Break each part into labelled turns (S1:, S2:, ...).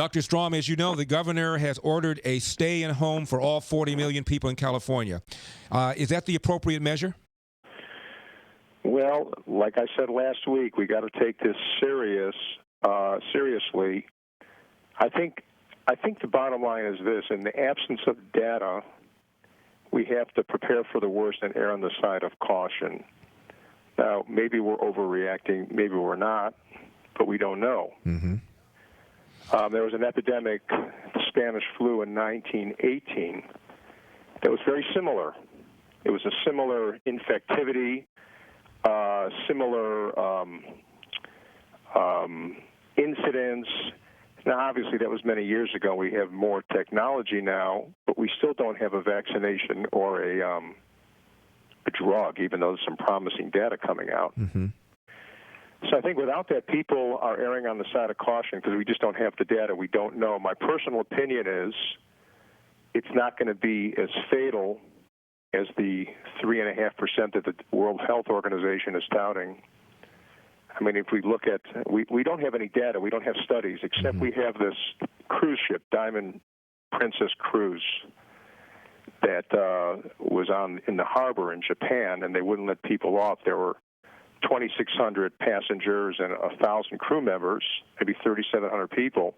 S1: Dr. Strom, as you know, the governor has ordered a stay-at-home for all 40 million people in California. Is that the appropriate measure?
S2: Well, like I said last week, we got to take this seriously. I think the bottom line is this: in the absence of data, we have to prepare for the worst and err on the side of caution. Now, maybe we're overreacting, maybe we're not, but we don't know.
S1: Mm-hmm.
S2: There was an epidemic, the Spanish flu in 1918, that was very similar. It was a similar infectivity, similar incidents. Now, obviously, that was many years ago. We have more technology now, but we still don't have a vaccination or a drug, even though there's some promising data coming out.
S1: Mm-hmm.
S2: So I think without that, people are erring on the side of caution because we just don't have the data. We don't know. My personal opinion is it's not going to be as fatal as the 3.5% that the World Health Organization is touting. I mean, if we look at, we don't have any data, we don't have studies, except we have this cruise ship, Diamond Princess Cruise, that was in the harbor in Japan, and they wouldn't let people off. There were 2,600 passengers and 1,000 crew members, maybe 3,700 people,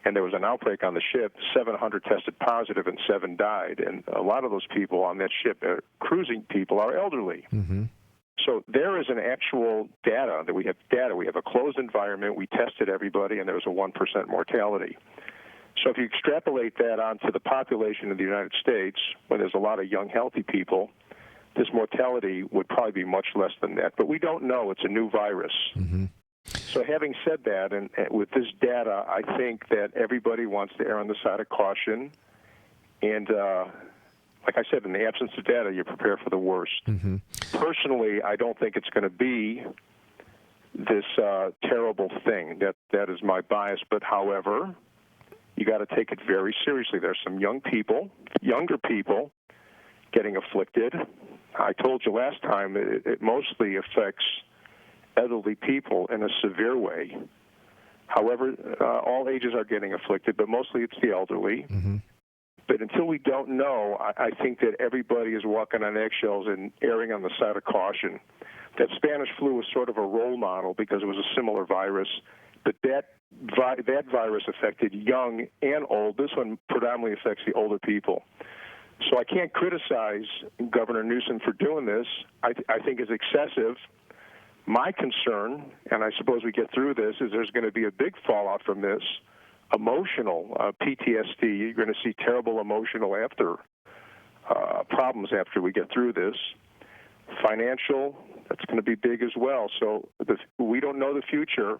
S2: and there was an outbreak on the ship. 700 tested positive and 7 died, and a lot of those people on that ship, cruising people, are elderly.
S1: Mm-hmm.
S2: So there is an actual data that we have data. We have a closed environment. We tested everybody, and there was a 1% mortality. So if you extrapolate that onto the population of the United States, when there's a lot of young, healthy people, this mortality would probably be much less than that. But we don't know. It's a new virus.
S1: Mm-hmm.
S2: So having said that, and with this data, I think that everybody wants to err on the side of caution. And like I said, in the absence of data, you prepare for the worst.
S1: Mm-hmm.
S2: Personally, I don't think it's going to be this terrible thing. That is my bias. But however, you got to take it very seriously. There's some younger people getting afflicted. I told you last time it mostly affects elderly people in a severe way. However, all ages are getting afflicted, but mostly it's the elderly.
S1: Mm-hmm.
S2: But until we don't know, I think that everybody is walking on eggshells and erring on the side of caution. That Spanish flu was sort of a role model because it was a similar virus, but that virus affected young and old. This one predominantly affects the older people. So I can't criticize Governor Newsom for doing this. I think it's excessive. My concern, and I suppose we get through this, is there's going to be a big fallout from this. Emotional PTSD. You're going to see terrible emotional problems after we get through this. Financial, that's going to be big as well. So we don't know the future.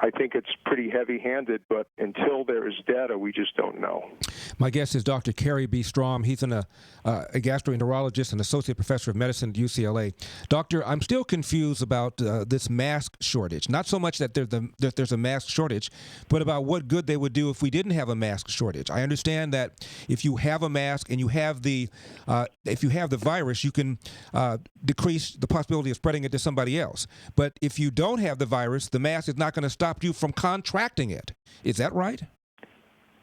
S2: I think it's pretty heavy-handed, but until there is data, we just don't know.
S1: My guest is Dr. Carey B. Strom. He's a gastroenterologist and associate professor of medicine at UCLA. Doctor, I'm still confused about this mask shortage. Not so much that there's a mask shortage, but about what good they would do if we didn't have a mask shortage. I understand that if you have a mask and you have the virus, you can decrease the possibility of spreading it to somebody else. But if you don't have the virus, the mask is not going to stop you from contracting it. Is that right?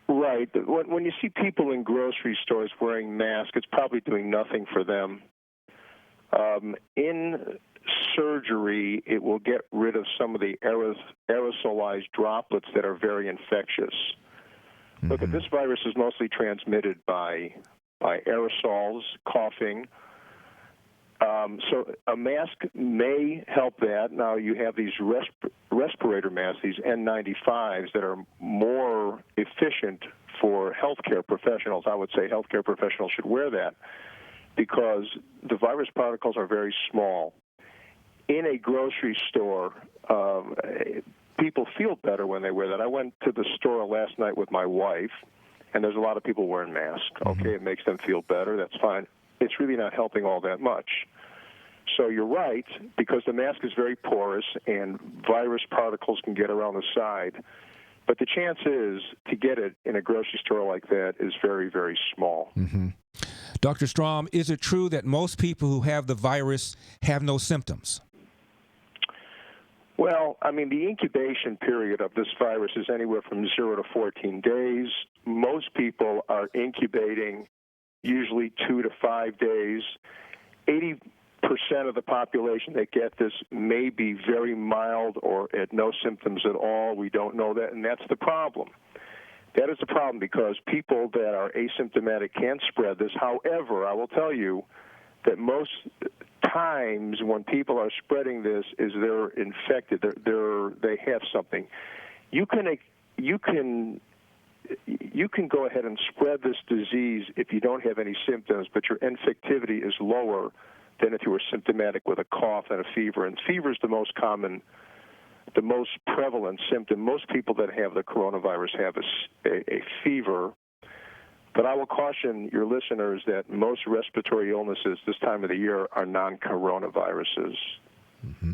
S2: Right. When you see people in grocery stores wearing masks, it's probably doing nothing for them. In surgery, it will get rid of some of the aerosolized droplets that are very infectious. Mm-hmm. Look, this virus is mostly transmitted by aerosols, coughing. So a mask may help that. Now you have these respirator masks, these N95s, that are more efficient for healthcare professionals. I would say healthcare professionals should wear that because the virus particles are very small. In a grocery store, people feel better when they wear that. I went to the store last night with my wife, and there's a lot of people wearing masks. Okay, it makes them feel better. That's fine. It's really not helping all that much. So you're right, because the mask is very porous and virus particles can get around the side. But the chance is to get it in a grocery store like that is very, very small.
S1: Mm-hmm. Dr. Strom, is it true that most people who have the virus have no symptoms?
S2: Well, I mean, the incubation period of this virus is anywhere from 0 to 14 days. Most people are incubating usually 2 to 5 days. 80% of the population that get this may be very mild or at no symptoms at all. We don't know that, and that's the problem. That is the problem because people that are asymptomatic can spread this. However, I will tell you that most times when people are spreading this is they're infected. They have something. You can go ahead and spread this disease if you don't have any symptoms, but your infectivity is lower than if you were symptomatic with a cough and a fever. And fever is the most common, the most prevalent symptom. Most people that have the coronavirus have a fever. But I will caution your listeners that most respiratory illnesses this time of the year are non-coronaviruses.
S1: Mm-hmm.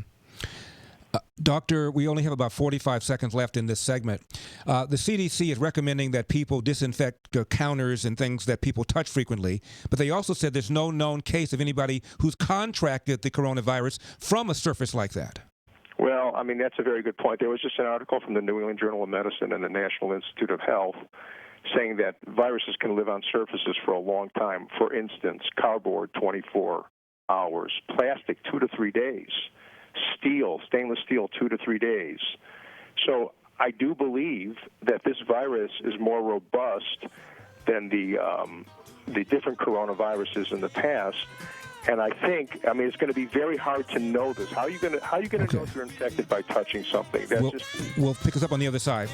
S1: Doctor, we only have about 45 seconds left in this segment. The CDC is recommending that people disinfect counters and things that people touch frequently, but they also said there's no known case of anybody who's contracted the coronavirus from a surface like that.
S2: Well, I mean, that's a very good point. There was just an article from the New England Journal of Medicine and the National Institute of Health saying that viruses can live on surfaces for a long time. For instance, cardboard, 24 hours, plastic, 2 to 3 days, steel, stainless steel, 2 to 3 days. So I do believe that this virus is more robust than the different coronaviruses in the past. And I think, I mean, it's going to be very hard to know this. How are you going to know if you're infected by touching something?
S1: We'll pick us up on the other side.